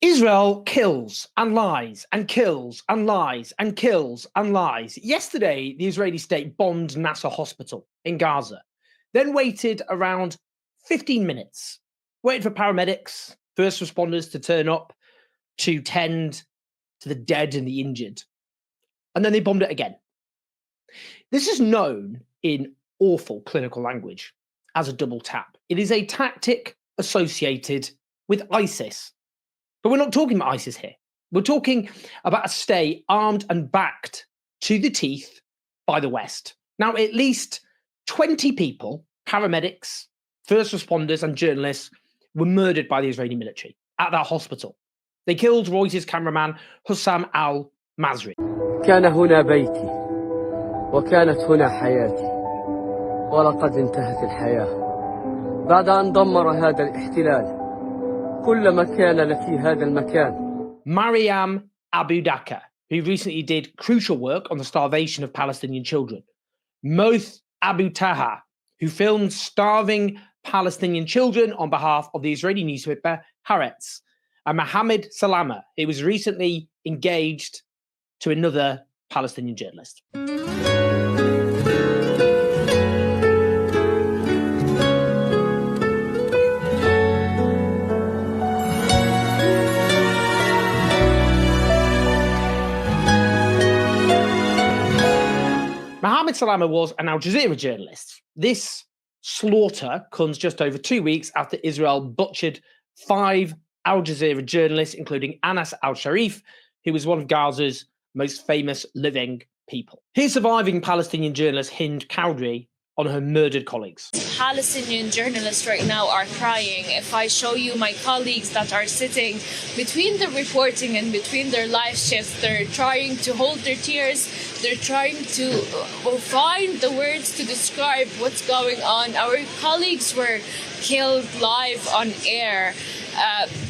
Israel kills and lies and kills and lies and kills and lies. Yesterday, the Israeli state bombed Nasser Hospital in Gaza, then waited around 15 minutes, waited for paramedics, first responders to turn up to tend to the dead and the injured. And then they bombed it again. This is known in awful clinical language as a double tap. It is a tactic associated with ISIS. But we're not talking about ISIS here. We're talking about a state armed and backed to the teeth by the West. Now, at least 20 people, paramedics, first responders, and journalists were murdered by the Israeli military at that hospital. They killed Reuters cameraman Hussam al-Masri. كان هنا بيتي وكانت هنا حياتي ولقد انتهت الحياة بعد أن دمر هذا الاحتلال كل مكان في هذا المكان. Mariam Abu Daka, who recently did crucial work on the starvation of Palestinian children. Moth Abu Taha, who filmed starving Palestinian children on behalf of the Israeli newspaper Haaretz. And Mohammed Salama, who was recently engaged to another Palestinian journalist. Mohammed Salama was an Al Jazeera journalist. This slaughter comes just over 2 weeks after Israel butchered 5 Al Jazeera journalists, including Anas al-Sharif, who was one of Gaza's most famous living people. Here's surviving Palestinian journalist Hind Cowdrey on her murdered colleagues. Palestinian journalists right now are crying. If I show you my colleagues that are sitting between the reporting and between their live shifts, they're trying to hold their tears. They're trying to find the words to describe what's going on. Our colleagues were killed live on air.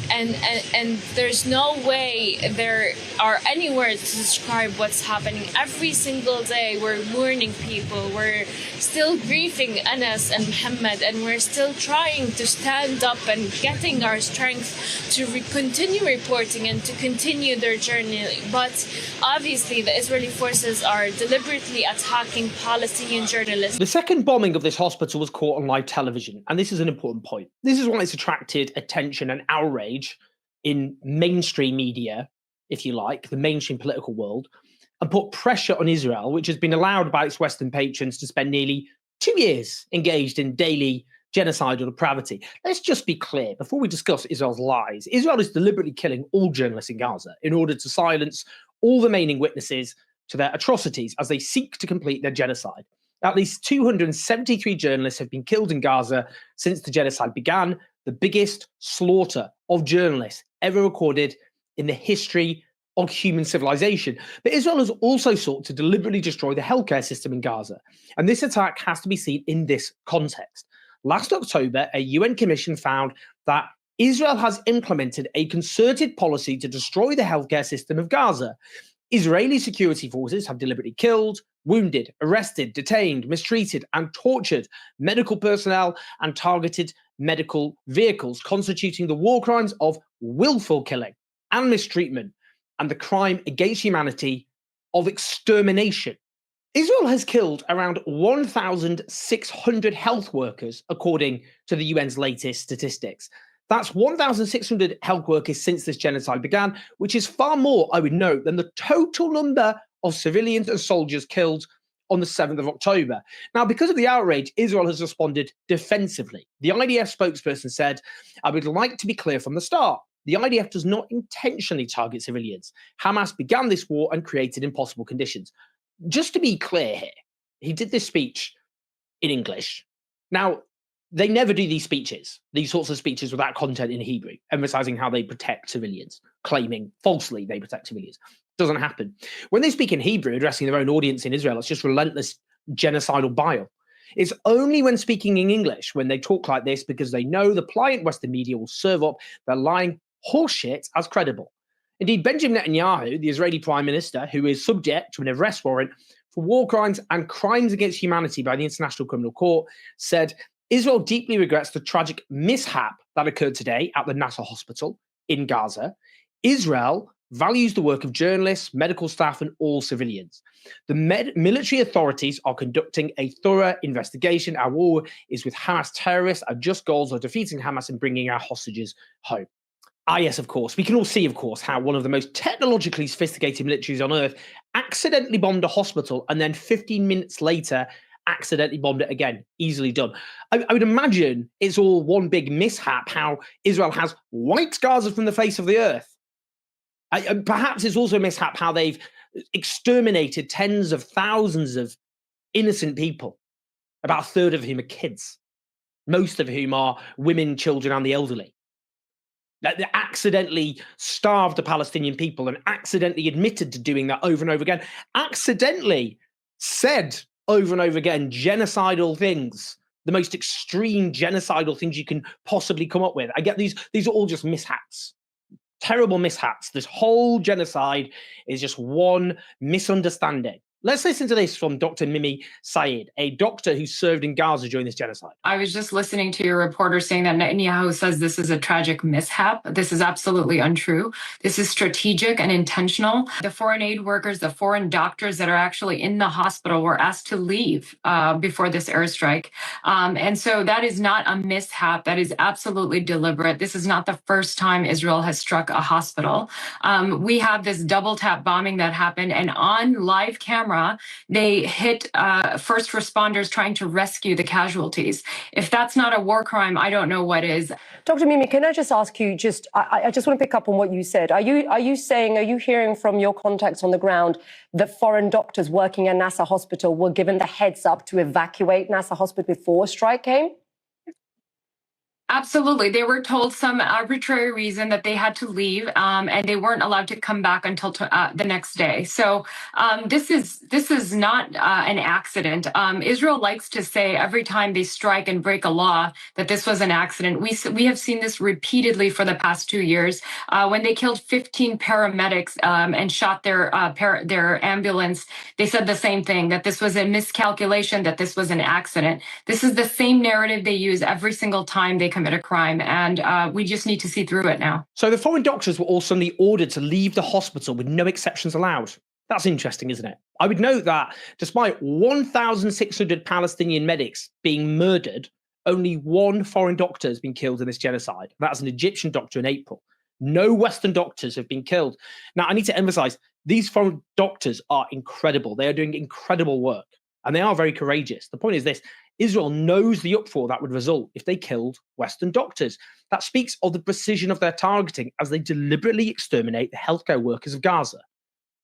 And there's no way there are any words to describe what's happening. Every single day we're mourning people. We're still grieving Anas and Muhammad, and we're still trying to stand up and getting our strength to continue reporting and to continue their journey. But obviously the Israeli forces are deliberately attacking Palestinian journalists. The second bombing of this hospital was caught on live television, and this is an important point. This is why it's attracted attention and outrage in mainstream media, if you like, the mainstream political world, and put pressure on Israel, which has been allowed by its Western patrons to spend nearly 2 years engaged in daily genocidal depravity. Let's just be clear, before we discuss Israel's lies, Israel is deliberately killing all journalists in Gaza in order to silence all remaining witnesses to their atrocities as they seek to complete their genocide. At least 273 journalists have been killed in Gaza since the genocide began, the biggest slaughter of journalists ever recorded in the history of human civilization. But Israel has also sought to deliberately destroy the healthcare system in Gaza. And this attack has to be seen in this context. Last October, a UN commission found that Israel has implemented a concerted policy to destroy the healthcare system of Gaza. Israeli security forces have deliberately killed, wounded, arrested, detained, mistreated, and tortured medical personnel and targeted medical vehicles, constituting the war crimes of willful killing and mistreatment and the crime against humanity of extermination. Israel has killed around 1,600 health workers, according to the UN's latest statistics. That's 1,600 health workers since this genocide began, which is far more, I would note, than the total number of civilians and soldiers killed on the 7th of October. Now, because of the outrage, Israel has responded defensively. The IDF spokesperson said, "I would like to be clear from the start. The IDF does not intentionally target civilians. Hamas began this war and created impossible conditions." Just to be clear here, he did this speech in English. Now, they never do these sorts of speeches without content in Hebrew, emphasizing how they protect civilians, claiming falsely they protect civilians. Doesn't happen. When they speak in Hebrew, addressing their own audience in Israel, it's just relentless genocidal bile. It's only when speaking in English, when they talk like this, because they know the pliant Western media will serve up their lying horseshit as credible. Indeed, Benjamin Netanyahu, the Israeli prime minister, who is subject to an arrest warrant for war crimes and crimes against humanity by the International Criminal Court, said Israel deeply regrets the tragic mishap that occurred today at the Nasser hospital in Gaza. Israel values the work of journalists, medical staff, and all civilians. The military authorities are conducting a thorough investigation. Our war is with Hamas terrorists. Our just goals are defeating Hamas and bringing our hostages home. Yes, of course. We can all see, of course, how one of the most technologically sophisticated militaries on earth accidentally bombed a hospital and then 15 minutes later accidentally bombed it again. Easily done. I would imagine it's all one big mishap, how Israel has wiped Gaza from the face of the earth. Perhaps it's also a mishap how they've exterminated tens of thousands of innocent people, about a third of whom are kids, most of whom are women, children, and the elderly. That they accidentally starved the Palestinian people and accidentally admitted to doing that over and over again, accidentally said over and over again genocidal things, the most extreme genocidal things you can possibly come up with. I get these are all just mishaps. Terrible mishaps. This whole genocide is just one misunderstanding. Let's listen to this from Dr. Mimi Saeed, a doctor who served in Gaza during this genocide. I was just listening to your reporter saying that Netanyahu says this is a tragic mishap. This is absolutely untrue. This is strategic and intentional. The foreign aid workers, the foreign doctors that are actually in the hospital were asked to leave before this airstrike. And so that is not a mishap. That is absolutely deliberate. This is not the first time Israel has struck a hospital. We have this double tap bombing that happened, and on live camera, they hit first responders trying to rescue the casualties. If that's not a war crime, I don't know what is. Dr. Mimi, can I just ask you, I just want to pick up on what you said. Are you hearing from your contacts on the ground that foreign doctors working at Nasser Hospital were given the heads up to evacuate Nasser Hospital before a strike came? Absolutely. They were told some arbitrary reason that they had to leave, and they weren't allowed to come back until the next day. So this is not an accident. Israel likes to say every time they strike and break a law that this was an accident. We have seen this repeatedly for the past 2 years. When they killed 15 paramedics and shot their ambulance, they said the same thing, that this was a miscalculation, that this was an accident. This is the same narrative they use every single time they commit a crime, and we just need to see through it now. So the foreign doctors were all suddenly ordered to leave the hospital with no exceptions allowed. That's interesting, isn't it? I would note that despite 1,600 Palestinian medics being murdered, only one foreign doctor has been killed in this genocide. That's an Egyptian doctor in April. No Western doctors have been killed. Now, I need to emphasize, these foreign doctors are incredible. They are doing incredible work, and they are very courageous. The point is this: Israel knows the uproar that would result if they killed Western doctors. That speaks of the precision of their targeting as they deliberately exterminate the healthcare workers of Gaza.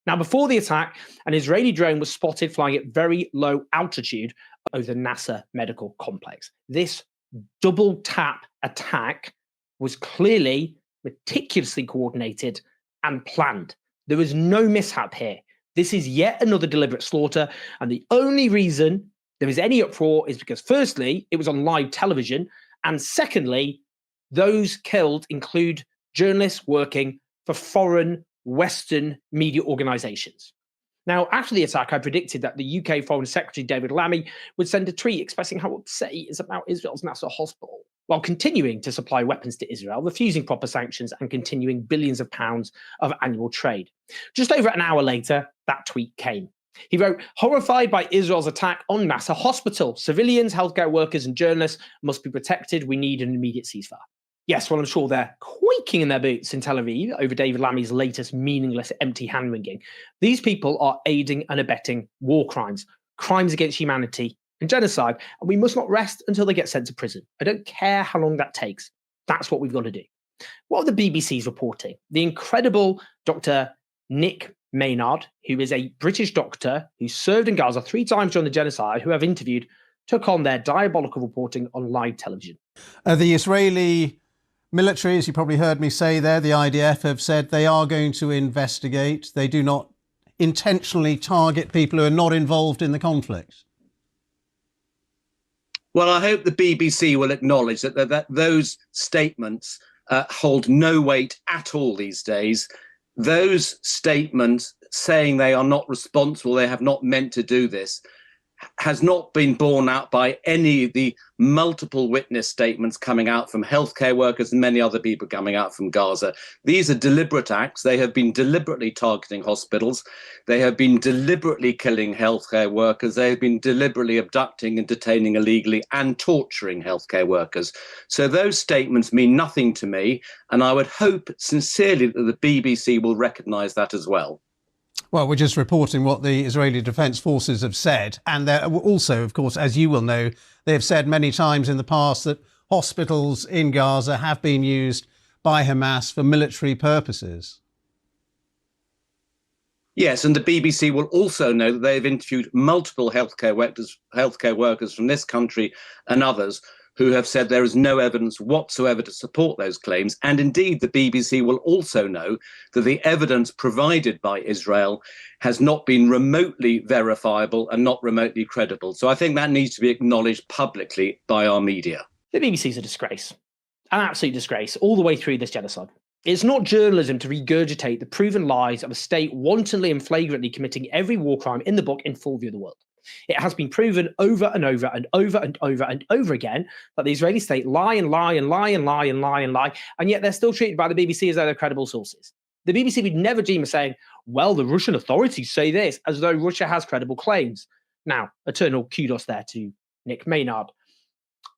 Now, before the attack, an Israeli drone was spotted flying at very low altitude over the Nasser medical complex. This double tap attack was clearly meticulously coordinated and planned. There was no mishap here. This is yet another deliberate slaughter, and the only reason there is any uproar is because, firstly, it was on live television, and secondly, those killed include journalists working for foreign Western media organizations. Now, after the attack, I predicted that the UK Foreign Secretary David Lammy would send a tweet expressing how upset he is about Israel's Nasser hospital, while continuing to supply weapons to Israel, refusing proper sanctions, and continuing billions of pounds of annual trade. Just over an hour later, that tweet came. He wrote, "Horrified by Israel's attack on Nasser hospital, civilians, healthcare workers, and journalists must be protected. We need an immediate ceasefire." Yes, well, I'm sure they're quaking in their boots in Tel Aviv over David Lammy's latest meaningless, empty hand-wringing. These people are aiding and abetting war crimes, crimes against humanity, and genocide, and we must not rest until they get sent to prison. I don't care how long that takes. That's what we've got to do. What are the BBC's reporting? The incredible Dr. Nick Maynard, who is a British doctor who served in Gaza 3 times during the genocide, who I've interviewed, took on their diabolical reporting on live television. The Israeli military, as you probably heard me say there, the IDF, have said they are going to investigate. They do not intentionally target people who are not involved in the conflict. Well, I hope the BBC will acknowledge that those statements hold no weight at all these days. Those statements saying they are not responsible, they have not meant to do this, has not been borne out by any of the multiple witness statements coming out from healthcare workers and many other people coming out from Gaza. These are deliberate acts. They have been deliberately targeting hospitals. They have been deliberately killing healthcare workers. They have been deliberately abducting and detaining illegally and torturing healthcare workers. So those statements mean nothing to me. And I would hope sincerely that the BBC will recognise that as well. Well, we're just reporting what the Israeli Defence Forces have said. And they're also, of course, as you will know, they have said many times in the past that hospitals in Gaza have been used by Hamas for military purposes. Yes, and the BBC will also know that they've interviewed multiple healthcare workers from this country and others who have said there is no evidence whatsoever to support those claims. And indeed, the BBC will also know that the evidence provided by Israel has not been remotely verifiable and not remotely credible. So I think that needs to be acknowledged publicly by our media. The BBC is a disgrace, an absolute disgrace, all the way through this genocide. It's not journalism to regurgitate the proven lies of a state wantonly and flagrantly committing every war crime in the book in full view of the world. It has been proven over and over and over and over and over again that the Israeli state lie and lie and lie and lie and lie and lie, and yet they're still treated by the BBC as though they're credible sources. The BBC would never dream of saying, well, the Russian authorities say this, as though Russia has credible claims. Now, eternal kudos there to Nick Maynard.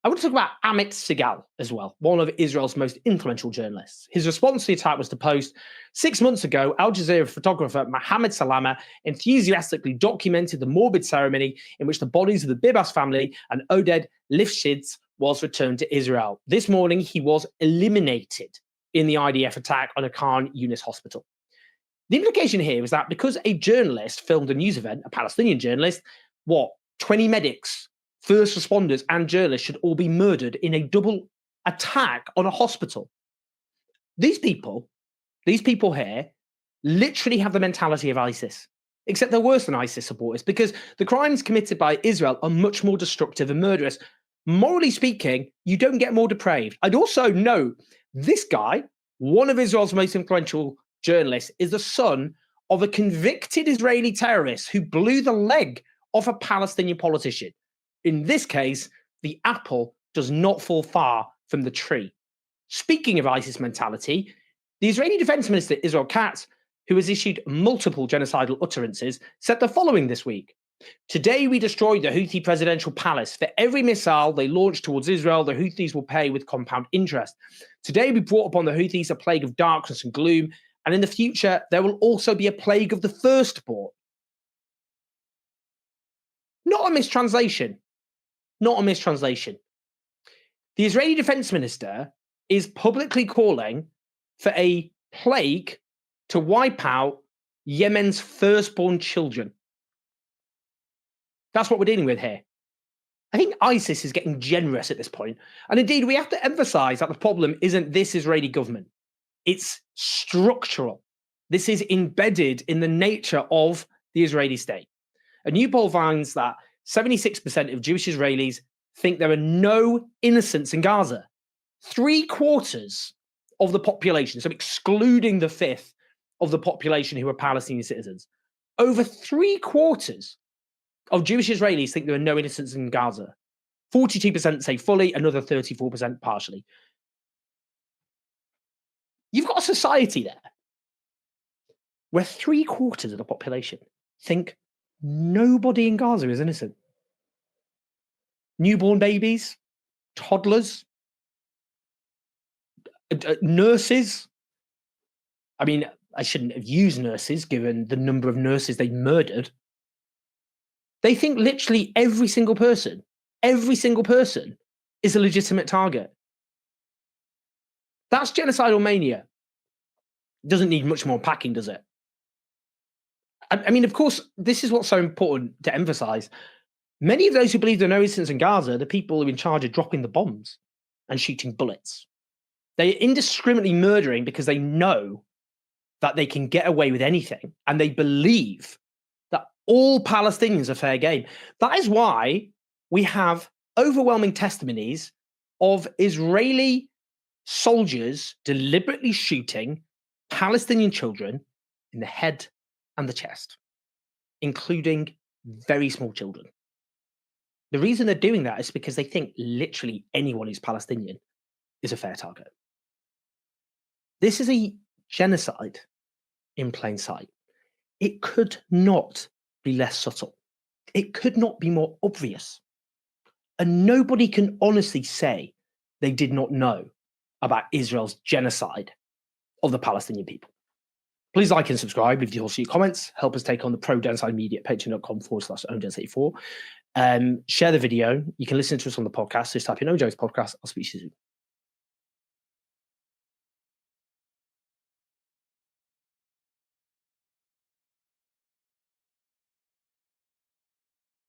I want to talk about Amit Segal as well, one of Israel's most influential journalists. His response to the attack was to post, 6 months ago, Al Jazeera photographer Mohammed Salama enthusiastically documented the morbid ceremony in which the bodies of the Bibas family and Oded Lifshitz was returned to Israel. This morning, he was eliminated in the IDF attack on a Khan Yunis hospital. The implication here is that because a journalist filmed a news event, a Palestinian journalist, 20 medics, first responders and journalists should all be murdered in a double attack on a hospital. These people here literally have the mentality of ISIS, except they're worse than ISIS supporters because the crimes committed by Israel are much more destructive and murderous. Morally speaking, you don't get more depraved. I'd also note this guy, one of Israel's most influential journalists, is the son of a convicted Israeli terrorist who blew the leg off a Palestinian politician. In this case, the apple does not fall far from the tree. Speaking of ISIS mentality, the Israeli Defense Minister Israel Katz, who has issued multiple genocidal utterances, said the following this week. Today we destroyed the Houthi presidential palace. For every missile they launch towards Israel, the Houthis will pay with compound interest. Today we brought upon the Houthis a plague of darkness and gloom, and in the future there will also be a plague of the firstborn. Not a mistranslation. Not a mistranslation. The Israeli Defense Minister is publicly calling for a plague to wipe out Yemen's firstborn children. That's what we're dealing with here. I think ISIS is getting generous at this point. And indeed, we have to emphasize that the problem isn't this Israeli government. It's structural. This is embedded in the nature of the Israeli state. A new poll finds that 76% of Jewish Israelis think there are no innocents in Gaza. 3/4 of the population, so excluding the fifth of the population who are Palestinian citizens, over 3/4 of Jewish Israelis think there are no innocents in Gaza. 42% say fully, another 34% partially. You've got a society there where 3/4 of the population think nobody in Gaza is innocent. Newborn babies, toddlers, nurses. I mean, I shouldn't have used nurses given the number of nurses they murdered. They think literally every single person is a legitimate target. That's genocidal mania. Doesn't need much more packing, does it? I mean, of course, this is what's so important to emphasize. Many of those who believe there are no innocents in Gaza are the people who are in charge of dropping the bombs and shooting bullets. They are indiscriminately murdering because they know that they can get away with anything, and they believe that all Palestinians are fair game. That is why we have overwhelming testimonies of Israeli soldiers deliberately shooting Palestinian children in the head and the chest, including very small children. The reason they're doing that is because they think literally anyone who's Palestinian is a fair target. This is a genocide in plain sight. It could not be less subtle. It could not be more obvious. And nobody can honestly say they did not know about Israel's genocide of the Palestinian people. Please like and subscribe. Leave your comments. Help us take on the pro-genocide media at patreon.com/owngenocide4. Share the video. You can listen to us on the podcast. Just type in OJ's podcast. I'll speak to you soon.